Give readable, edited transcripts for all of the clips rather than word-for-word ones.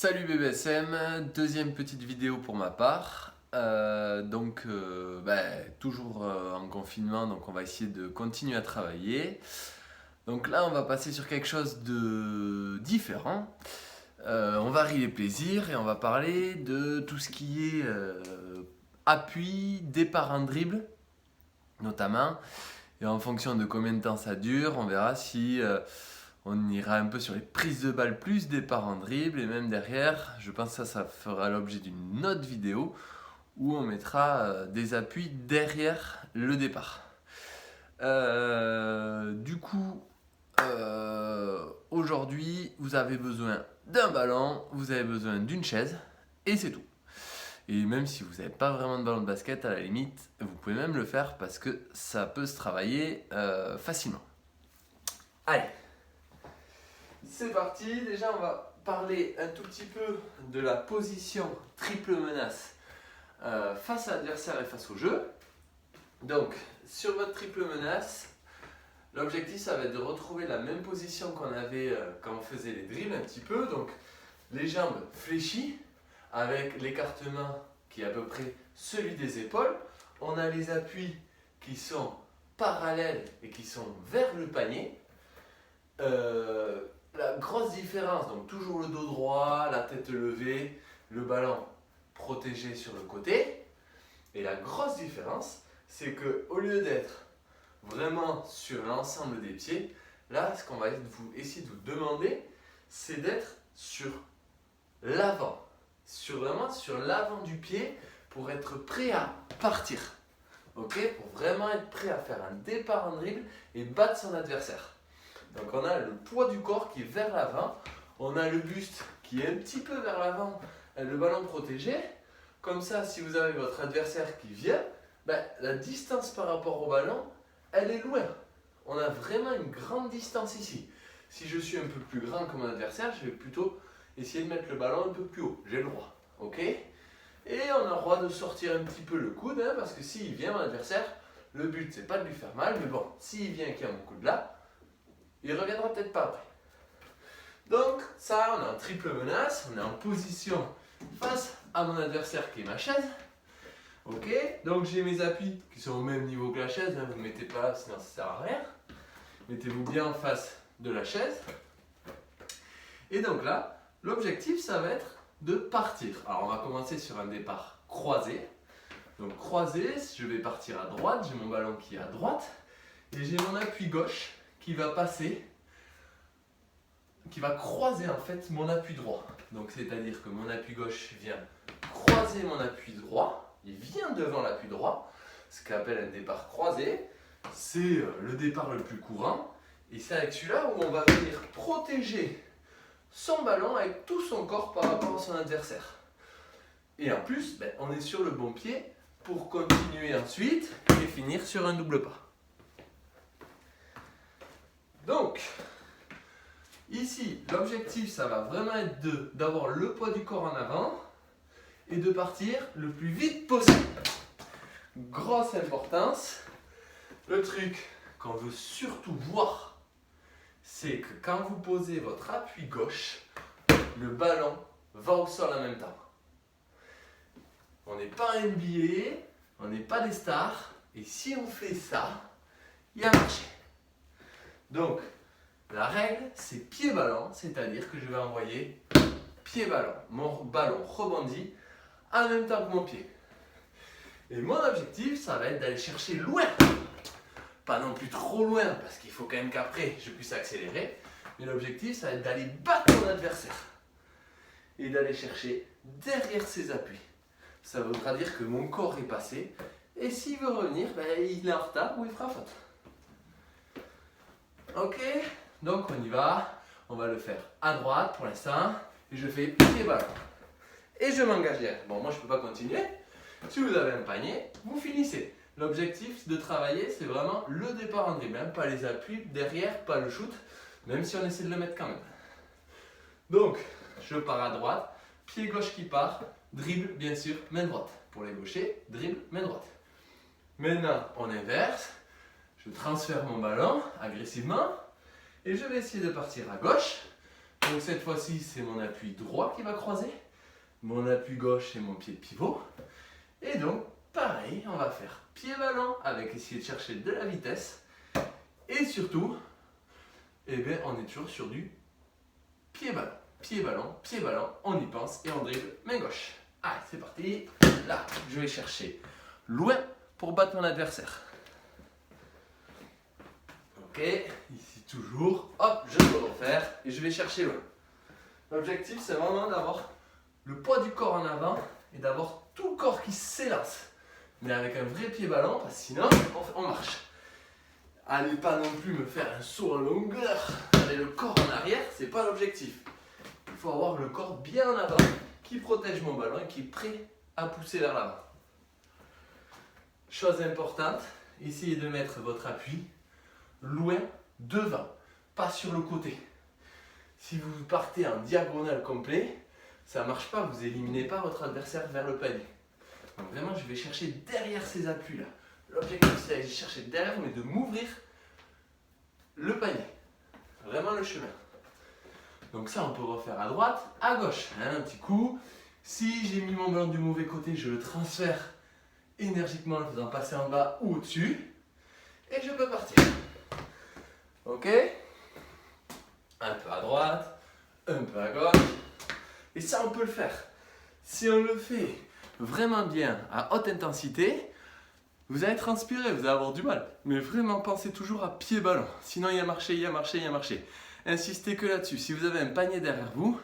Salut BBSM, deuxième petite vidéo pour ma part. Toujours en confinement, donc on va essayer de continuer à travailler. Donc là, on va passer sur quelque chose de différent. On varie les plaisirs et on va parler de tout ce qui est appui, départ en dribble, notamment. Et en fonction de combien de temps ça dure, on verra si on ira un peu sur les prises de balles plus départ en dribble. Et même derrière, je pense que ça fera l'objet d'une autre vidéo où on mettra des appuis derrière le départ. Aujourd'hui, vous avez besoin d'un ballon, vous avez besoin d'une chaise et c'est tout. Et même si vous n'avez pas vraiment de ballon de basket, à la limite, vous pouvez même le faire parce que ça peut se travailler facilement. Allez, c'est parti. Déjà, on va parler un tout petit peu de la position triple menace face à l'adversaire et face au jeu. Donc, sur votre triple menace, l'objectif, ça va être de retrouver la même position qu'on avait quand on faisait les drills un petit peu. Donc, les jambes fléchies, avec l'écartement qui est à peu près celui des épaules. On a les appuis qui sont parallèles et qui sont vers le panier. La grosse différence, donc toujours le dos droit, la tête levée, le ballon protégé sur le côté. Et la grosse différence, c'est qu'au lieu d'être vraiment sur l'ensemble des pieds, là, ce qu'on va essayer de vous demander, c'est d'être sur l'avant. Vraiment sur l'avant du pied pour être prêt à partir. Ok, pour vraiment être prêt à faire un départ en dribble et battre son adversaire. Donc on a le poids du corps qui est vers l'avant, on a le buste qui est un petit peu vers l'avant, le ballon protégé. Comme ça, si vous avez votre adversaire qui vient, la distance par rapport au ballon, elle est loin. On a vraiment une grande distance ici. Si je suis un peu plus grand que mon adversaire, je vais plutôt essayer de mettre le ballon un peu plus haut. J'ai le droit. Ok ? Et on a le droit de sortir un petit peu le coude, parce que s'il vient, mon adversaire, le but c'est pas de lui faire mal, mais bon, s'il vient et qu'il y a mon coude là, il reviendra peut-être pas après. Donc ça, on est en triple menace, on est en position face à mon adversaire qui est ma chaise. Ok, donc j'ai mes appuis qui sont au même niveau que la chaise, vous ne mettez pas là sinon ça sert à rien. Mettez-vous bien en face de la chaise. Et donc là, l'objectif ça va être de partir. Alors on va commencer sur un départ croisé. Donc croisé, je vais partir à droite, j'ai mon ballon qui est à droite. Et j'ai mon appui gauche qui va passer, qui va croiser en fait mon appui droit. Donc c'est-à-dire que mon appui gauche vient croiser mon appui droit, il vient devant l'appui droit, ce qu'on appelle un départ croisé. C'est le départ le plus courant. Et c'est avec celui-là où on va venir protéger son ballon avec tout son corps par rapport à son adversaire. Et en plus, on est sur le bon pied pour continuer ensuite et finir sur un double pas. Donc, ici, l'objectif, ça va vraiment être d'avoir le poids du corps en avant et de partir le plus vite possible. Grosse importance. Le truc qu'on veut surtout voir, c'est que quand vous posez votre appui gauche, le ballon va au sol en même temps. On n'est pas un NBA, on n'est pas des stars, et si on fait ça, il y a marché. Donc, la règle, c'est pied-ballon, c'est-à-dire que je vais envoyer pied-ballon. Mon ballon rebondit en même temps que mon pied. Et mon objectif, ça va être d'aller chercher loin. Pas non plus trop loin, parce qu'il faut quand même qu'après, je puisse accélérer. Mais l'objectif, ça va être d'aller battre mon adversaire. Et d'aller chercher derrière ses appuis. Ça voudra dire que mon corps est passé. Et s'il veut revenir, il est en retard ou il fera faute. Ok, donc on y va. On va le faire à droite pour l'instant. Et je fais pied-ballon. Et je m'engage derrière. Bon, moi je ne peux pas continuer. Si vous avez un panier, vous finissez. L'objectif de travailler, c'est vraiment le départ en dribble, pas les appuis derrière, pas le shoot, même si on essaie de le mettre quand même. Donc, je pars à droite, pied gauche qui part, dribble bien sûr, main droite. Pour les gauchers, dribble, main droite. Maintenant, on inverse, je transfère mon ballon agressivement et je vais essayer de partir à gauche, Donc cette fois-ci, c'est mon appui droit qui va croiser. Mon appui gauche, c'est mon pied de pivot. Et donc, pareil, on va faire pied-ballon avec essayer de chercher de la vitesse. Et surtout, eh bien, on est toujours sur du pied-ballon. Pied-ballon, pied-ballon, on y pense et on dribble main gauche. Allez, c'est parti. Là, je vais chercher loin pour battre mon adversaire. Ok, ici toujours. Hop, je peux refaire et je vais chercher loin. L'objectif, c'est vraiment d'avoir le poids du corps en avant et d'avoir tout le corps qui s'élance. Mais avec un vrai pied-ballon, parce que sinon, on marche. Allez pas non plus me faire un saut en longueur avec le corps en arrière, c'est pas l'objectif. Il faut avoir le corps bien en avant qui protège mon ballon et qui est prêt à pousser vers l'avant. Chose importante, essayez de mettre votre appui loin devant, pas sur le côté. Si vous partez en diagonale complet, ça ne marche pas, vous n'éliminez pas votre adversaire vers le panier. Donc vraiment, je vais chercher derrière ces appuis-là. L'objectif, c'est d'aller chercher derrière, mais de m'ouvrir le panier. Vraiment le chemin. Donc ça, on peut refaire à droite, à gauche. Un petit coup. Si j'ai mis mon ballon du mauvais côté, je le transfère énergiquement en le faisant passer en bas ou au-dessus. Et je peux partir. Ok? Un peu à droite, un peu à gauche. Et ça, on peut le faire. Si on le fait vraiment bien, à haute intensité, vous allez transpirer, vous allez avoir du mal. Mais vraiment, pensez toujours à pied-ballon. Sinon, il y a marché, il y a marché, il y a marché. Insistez que là-dessus. Si vous avez un panier derrière vous,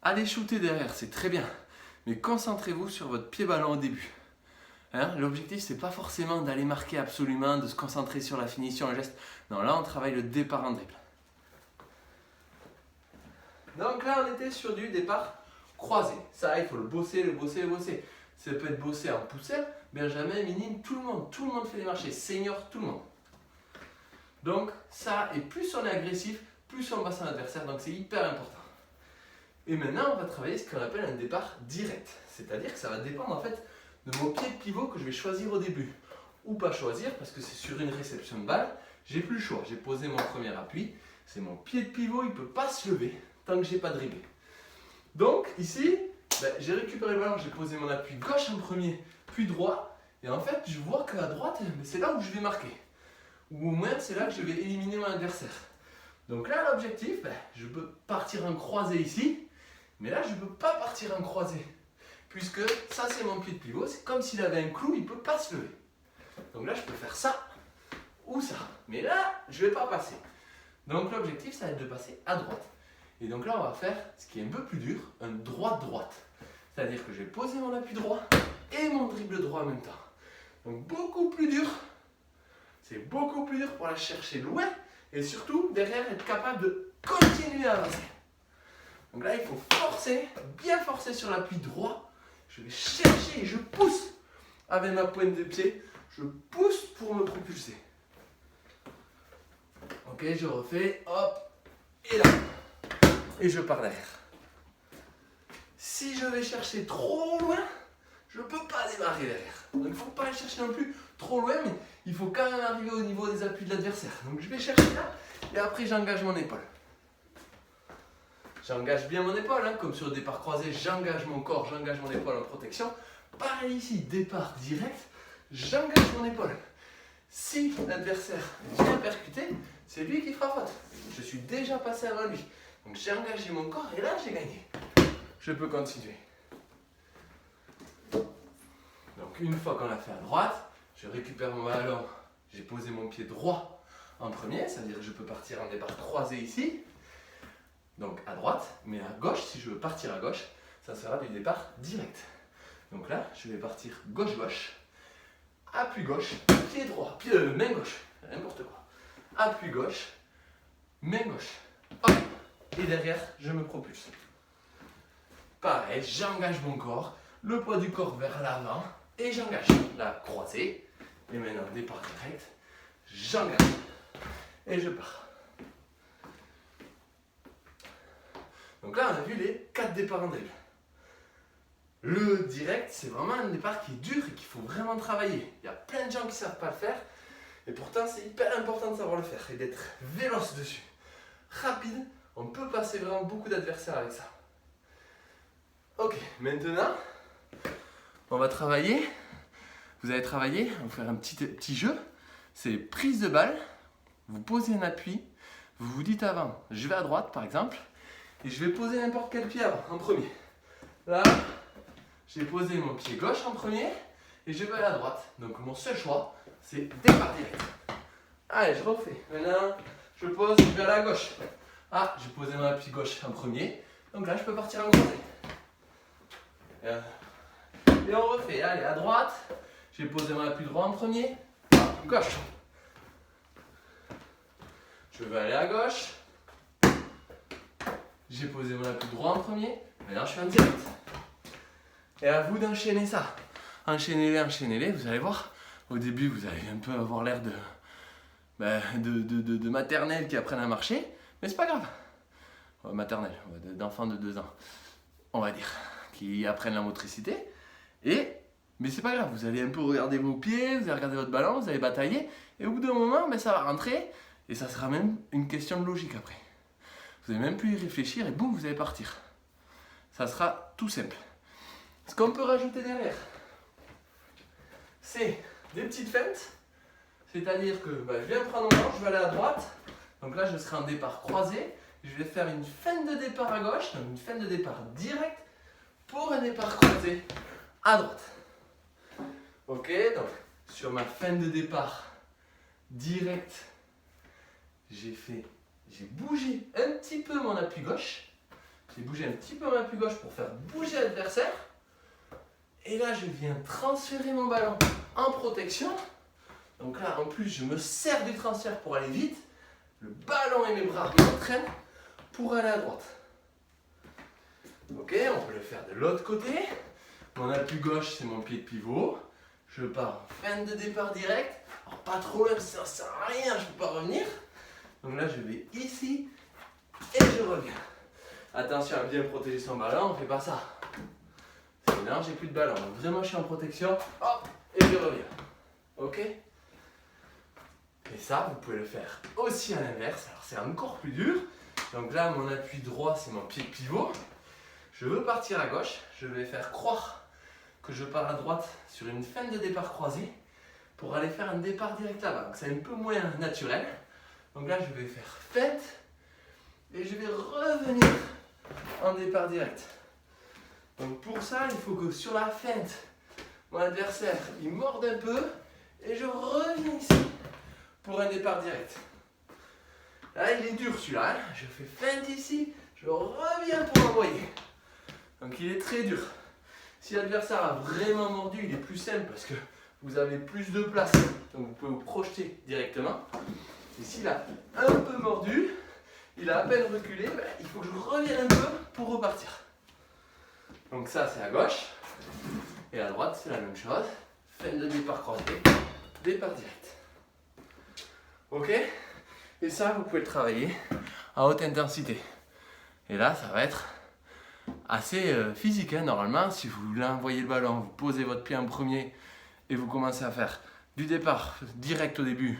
allez shooter derrière, c'est très bien. Mais concentrez-vous sur votre pied-ballon au début. Hein? L'objectif, c'est pas forcément d'aller marquer absolument, de se concentrer sur la finition, le geste. Non, là, on travaille le départ en dribble. Donc là, on était sur du départ croisé. Ça, il faut le bosser, le bosser, le bosser. Ça peut être bossé en pousseur, Benjamin, minime, tout le monde fait des marchés, senior, tout le monde. Donc ça, et plus on est agressif, plus on bat son adversaire, donc c'est hyper important. Et maintenant, on va travailler ce qu'on appelle un départ direct. C'est-à-dire que ça va dépendre en fait de mon pied de pivot que je vais choisir au début. Ou pas choisir, parce que c'est sur une réception de balle, j'ai plus le choix. J'ai posé mon premier appui, c'est mon pied de pivot, il ne peut pas se lever tant que je n'ai pas dribblé. Donc ici, j'ai récupéré le ballon, j'ai posé mon appui gauche en premier, puis droit. Et en fait, je vois qu'à droite, c'est là où je vais marquer. Ou au moins, c'est là que je vais éliminer mon adversaire. Donc là, l'objectif, je peux partir en croisé ici. Mais là, je ne peux pas partir en croisé. Puisque ça, c'est mon pied de pivot. C'est comme s'il avait un clou, il ne peut pas se lever. Donc là, je peux faire ça ou ça. Mais là, je ne vais pas passer. Donc l'objectif, ça va être de passer à droite. Et donc là, on va faire ce qui est un peu plus dur, un droite-droite. C'est-à-dire que je vais poser mon appui droit et mon dribble droit en même temps. Donc beaucoup plus dur. C'est beaucoup plus dur pour la chercher loin et surtout derrière être capable de continuer à avancer. Donc là, il faut forcer, bien forcer sur l'appui droit. Je vais chercher et je pousse avec ma pointe de pied. Je pousse pour me propulser. Ok, je refais, hop, et là. Et je pars derrière. Si je vais chercher trop loin, je ne peux pas démarrer derrière. Donc il ne faut pas aller chercher non plus trop loin, mais il faut quand même arriver au niveau des appuis de l'adversaire. Donc je vais chercher là, et après j'engage mon épaule. J'engage bien mon épaule, hein, comme sur le départ croisé, j'engage mon corps, j'engage mon épaule en protection. Pareil ici, départ direct, j'engage mon épaule. Si l'adversaire vient percuter, c'est lui qui fera faute. Je suis déjà passé avant lui. Donc j'ai engagé mon corps et là j'ai gagné. Je peux continuer. Donc une fois qu'on l'a fait à droite, je récupère mon ballon, j'ai posé mon pied droit en premier, c'est-à-dire que je peux partir en départ croisé ici. Donc à droite, mais à gauche, si je veux partir à gauche, ça sera du départ direct. Donc là, je vais partir gauche-gauche, appui gauche, pied droit, main gauche, n'importe quoi. Appui gauche, main gauche, hop, et derrière, je me propulse. Pareil, j'engage mon corps, le poids du corps vers l'avant, et j'engage la croisée. Et maintenant, départ direct, j'engage, et je pars. Donc là, on a vu les 4 départs en dribble. Le direct, c'est vraiment un départ qui est dur et qu'il faut vraiment travailler. Il y a plein de gens qui ne savent pas le faire. Et pourtant, c'est hyper important de savoir le faire et d'être véloce dessus. Rapide On peut passer vraiment beaucoup d'adversaires avec ça. Ok, maintenant, on va travailler. Vous allez travailler, on va faire un petit jeu. C'est prise de balle. Vous posez un appui. Vous vous dites avant, je vais à droite par exemple. Et je vais poser n'importe quel pied avant, en premier. Là, j'ai posé mon pied gauche en premier. Et je vais aller à droite. Donc mon seul choix, c'est départ direct. Allez, je refais. Maintenant, je pose, je vais aller à gauche. Ah, j'ai posé mon appui gauche en premier. Donc là, je peux partir en croisé. Et on refait. Allez, à droite. J'ai posé mon appui droit en premier. Gauche. Je vais aller à gauche. J'ai posé mon appui droit en premier. Maintenant, je fais un direct. Et à vous d'enchaîner ça. Enchaînez-les, enchaînez-les. Vous allez voir. Au début, vous allez un peu avoir l'air de maternelle qui apprennent à marcher. Mais c'est pas grave. Maternelle, d'enfants de 2 ans. On va dire. Qui apprennent la motricité. Mais c'est pas grave. Vous allez un peu regarder vos pieds. Vous allez regarder votre ballon. Vous allez batailler. Et au bout d'un moment, ça va rentrer. Et ça sera même une question de logique après. Vous n'allez même plus y réfléchir et boum, vous allez partir. Ça sera tout simple. Ce qu'on peut rajouter derrière, c'est des petites feintes. C'est-à-dire que je viens prendre mon ballon, je vais aller à droite. Donc là, je serai en départ croisé. Je vais faire une feinte de départ à gauche, donc une feinte de départ direct pour un départ croisé à droite. Ok, donc sur ma feinte de départ direct, j'ai bougé un petit peu mon appui gauche. J'ai bougé un petit peu mon appui gauche pour faire bouger l'adversaire. Et là, je viens transférer mon ballon en protection. Donc là, en plus, je me sers du transfert pour aller vite. Le ballon et mes bras m'entraînent pour aller à droite. Ok, on peut le faire de l'autre côté. Mon appui gauche, c'est mon pied de pivot. Je pars en feinte de départ direct. Alors pas trop là, ça ne sert à rien, je ne peux pas revenir. Donc là, je vais ici et je reviens. Attention à bien protéger son ballon, on ne fait pas ça. Sinon, j'ai plus de ballon. Donc vraiment, je suis en protection. Hop, et je reviens. Ok? Et ça, vous pouvez le faire aussi à l'inverse. Alors, c'est encore plus dur. Donc là, mon appui droit, c'est mon pied de pivot. Je veux partir à gauche. Je vais faire croire que je pars à droite sur une feinte de départ croisée pour aller faire un départ direct là-bas. Donc, c'est un peu moins naturel. Donc là, je vais faire feinte et je vais revenir en départ direct. Donc pour ça, il faut que sur la feinte, mon adversaire, il morde un peu et je reviens ici pour un départ direct. Là, il est dur celui-là. Hein. Je fais feinte ici, je reviens pour envoyer. Donc il est très dur. Si l'adversaire a vraiment mordu, il est plus simple parce que vous avez plus de place. Donc vous pouvez vous projeter directement. Et s'il a un peu mordu, il a à peine reculé, il faut que je revienne un peu pour repartir. Donc ça, c'est à gauche. Et à droite, c'est la même chose. Feinte de départ croisé, départ direct. Ok? Et ça, vous pouvez le travailler à haute intensité. Et là, ça va être assez physique. Hein. Normalement, si vous envoyez le ballon, vous posez votre pied en premier et vous commencez à faire du départ direct au début,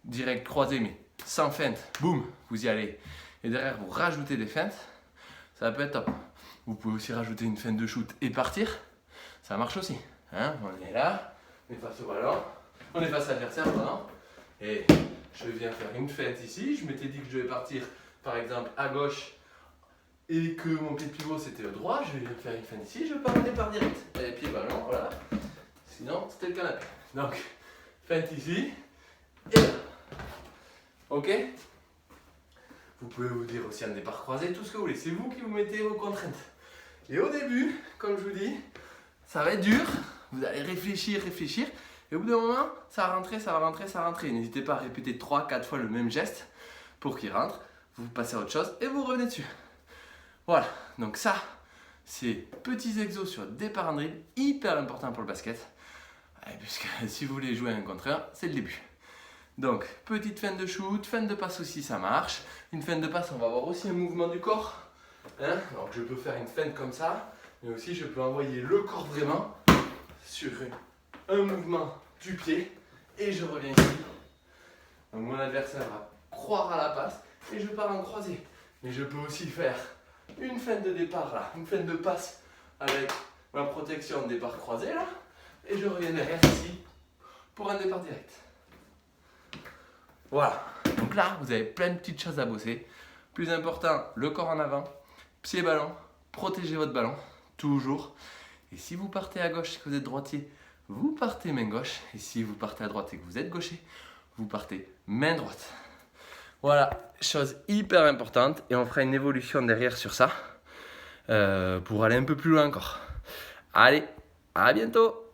direct croisé, mais sans feinte, boum, vous y allez. Et derrière, vous rajoutez des feintes, ça peut être top. Vous pouvez aussi rajouter une feinte de shoot et partir, ça marche aussi. Hein, on est là, on est face au ballon, on est face à l'adversaire, pardon. Et je viens faire une feinte ici, je m'étais dit que je devais partir par exemple à gauche et que mon pied de pivot c'était le droit, je vais faire une feinte ici, je pars en départ direct. Et pied ballon, voilà. Sinon, c'était le canapé. Donc, feinte ici et là. Ok? Vous pouvez vous dire aussi un départ croisé, tout ce que vous voulez. C'est vous qui vous mettez vos contraintes. Et au début, comme je vous dis, ça va être dur. Vous allez réfléchir. Et au bout d'un moment, ça va rentrer. N'hésitez pas à répéter 3-4 fois le même geste pour qu'il rentre. Vous passez à autre chose et vous revenez dessus. Voilà. Donc ça, c'est petits exos sur départ en dribble, hyper important pour le basket. Puisque si vous voulez jouer un contre un, c'est le début. Donc, petite feinte de shoot, feinte de passe aussi, ça marche. Une feinte de passe, on va avoir aussi un mouvement du corps. Hein, donc, je peux faire une feinte comme ça, mais aussi je peux envoyer le corps vraiment sur un mouvement du pied et je reviens ici. Donc, mon adversaire va croire à la passe et je pars en croisé. Mais je peux aussi faire une feinte de départ là, une feinte de passe avec ma protection de départ croisé là. Et je reviens derrière ici pour un départ direct. Voilà. Donc là, vous avez plein de petites choses à bosser. Plus important, le corps en avant, pied ballon, protégez votre ballon, toujours. Et si vous partez à gauche et que vous êtes droitier, vous partez main gauche. Et si vous partez à droite et que vous êtes gaucher, vous partez main droite. Voilà, chose hyper importante. Et on fera une évolution derrière sur ça pour aller un peu plus loin encore. Allez, à bientôt!